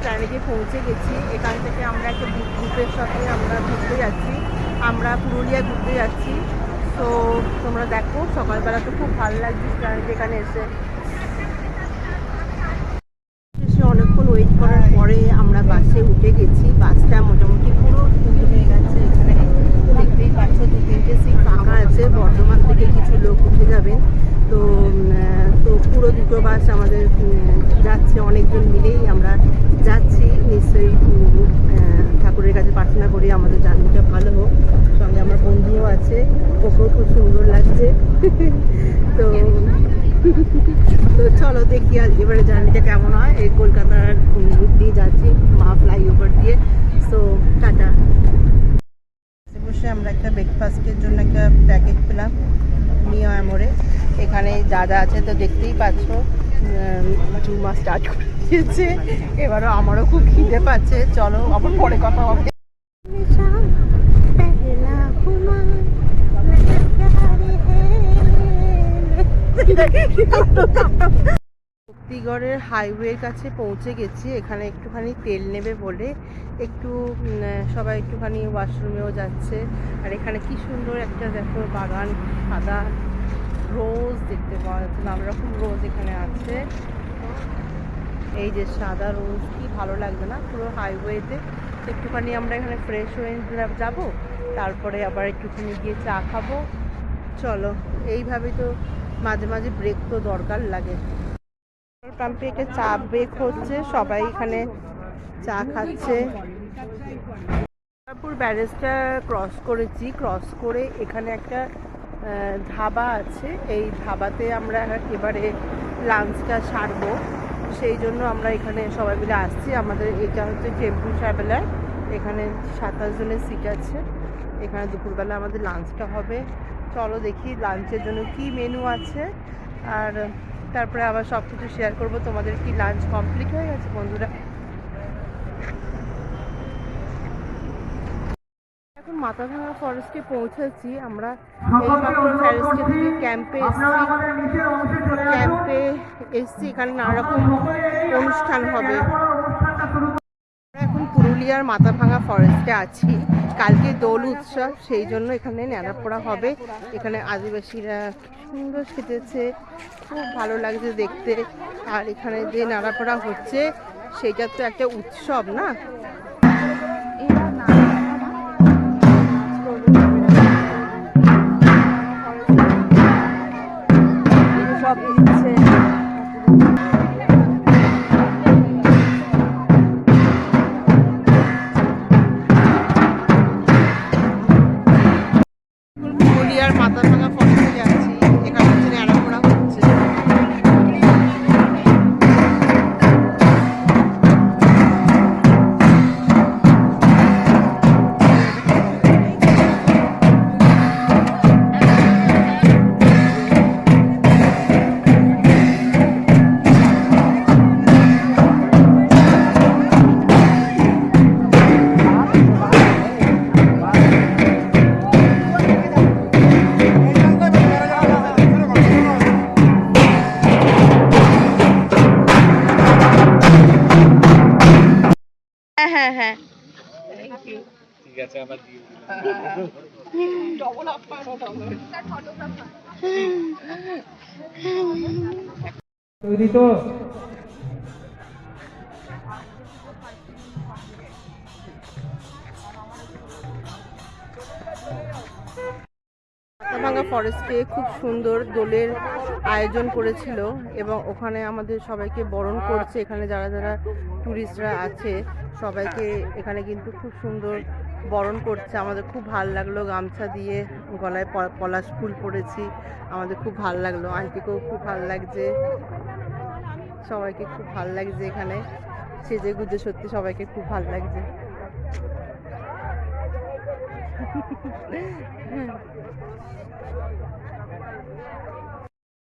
প্ল্যানেটে পৌঁছে গেছি। এখান থেকে আমরা একটা গ্রুপের সাথে আমরা ঘুরতে যাচ্ছি, আমরা পুরুলিয়া ঘুরতে যাচ্ছি। তো তোমরা দেখো, সকালবেলা তো খুব ভালো লাগছে প্ল্যানেটে এখানে এসে। অনেকক্ষণ ওয়েট করার পরে আমরা বাসে উঠে গেছি। বাসটা মোটামুটি পুরো ফুল হয়ে গেছে। এখানে দেখতেই পাচ্ছ 2-3টে সিট ফাঁকা আছে। বর্ধমান থেকে কিছু লোক উঠে যাবেন। তো পুরো দুটো বাস আমাদের যাচ্ছে, অনেকজন মিলেই আমরা যাচ্ছি। নিশ্চয়ই ঠাকুরের কাছে প্রার্থনা করি আমাদের জার্নিটা ভালো হোক। সঙ্গে আমার বন্ধুও আছে, ওকেও খুব সুন্দর লাগছে। তো তো চলো দেখি আজ এবারে জার্নিটা কেমন হয়। এই কলকাতার রুট দিয়ে যাচ্ছি, মা ফ্লাইওভার দিয়ে। So tata. বসে আমরা একটা ব্রেকফাস্টের জন্য একটা প্যাকেট পেলাম নিয়ে মোড়ে। এখানে যা যা আছে তো দেখতেই পাচ্ছ। চুরমা স্টার্ট করে দিয়েছে। এবারও আমারও খুব খিদে পাচ্ছে। চলো আবার পরে কথা হবে। শক্তিগড়ের হাইওয়ের কাছে পৌঁছে গেছি। এখানে একটুখানি তেল নেবে বলে একটু সবাই একটুখানি ওয়াশরুমেও যাচ্ছে। আর এখানে কি সুন্দর একটা দেখো বাগান, সাদা রোজ দেখতে পাওয়া যাচ্ছে। নানা রকম রোজ এখানে আছে। এই যে সাদা রোজ, কি ভালো লাগবে না পুরো হাইওয়েতে। একটুখানি আমরা এখানে ফ্রেশ হয়ে যাব, তারপরে আবার একটুখানি গিয়ে চা খাবো। চলো, এইভাবে তো মাঝে মাঝে ব্রেক তো দরকার লাগে। পাম্পে একটা চা ব্রেক হচ্ছে, সবাই এখানে চা খাচ্ছে। তারপর ব্যারেজটা ক্রস করেছি, ক্রস করে এখানে একটা ধাবা আছে। এই ধাবাতে আমরা এবারে লাঞ্চটা সারবো, সেই জন্য আমরা এখানে সবাই মিলে আসছি। আমাদের এটা হচ্ছে টেম্পল ট্রাভেলার, এখানে 27 জনের সিট আছে। এখানে দুপুরবেলা আমাদের লাঞ্চটা হবে। চলো দেখি লাঞ্চের জন্য কি মেনু আছে, আর তারপরে আবার সব কিছু শেয়ার করবো তোমাদের। কি লাঞ্চ কমপ্লিট হয়ে গেছে বন্ধুরা? এখন মাথাভাঙা ফরেস্টে পৌঁছেছি আমরা। এইমাত্র ফরেস্টে থেকে ক্যাম্পে এসছি। এখানে নানা রকম অনুষ্ঠান হবে। এখন পুরুলিয়ার মাথাভাঙা ফরেস্টে আছি। কালকে দোল উৎসব, সেই জন্য এখানে ন্যাড়াপোড়া হবে। এখানে আদিবাসীরা সুন্দর সেজেছে, খুব ভালো লাগছে দেখতে। আর এখানে যে ন্যাড়াপোড়া হচ্ছে সেটা তো একটা উৎসব না। সব দিচ্ছে। পুরুলিয়ার মাথাভাঙা ফরেস্টে যাচ্ছি। এখানে হচ্ছে ন্যাড়াপোড়া হচ্ছে। হ্যাঁ হ্যাঁ, ঠিক আছে, আবার দিয়ে তৈরি তো। মাথাভাঙা ফরেস্টে খুব সুন্দর দোলের আয়োজন করেছিল এবং ওখানে আমাদের সবাইকে বরণ করছে। এখানে যারা যারা টুরিস্টরা আছে সবাইকে এখানে কিন্তু খুব সুন্দর বরণ করছে। আমাদের খুব ভালো লাগলো, গামছা দিয়ে গলায় পলাশ ফুল পরেছি, আমাদের খুব ভালো লাগলো। আন্টিকেও খুব ভালো লাগছে, সবাইকে খুব ভালো লাগছে এখানে সেজে গুজে। সত্যি সবাইকে খুব ভালো লাগছে।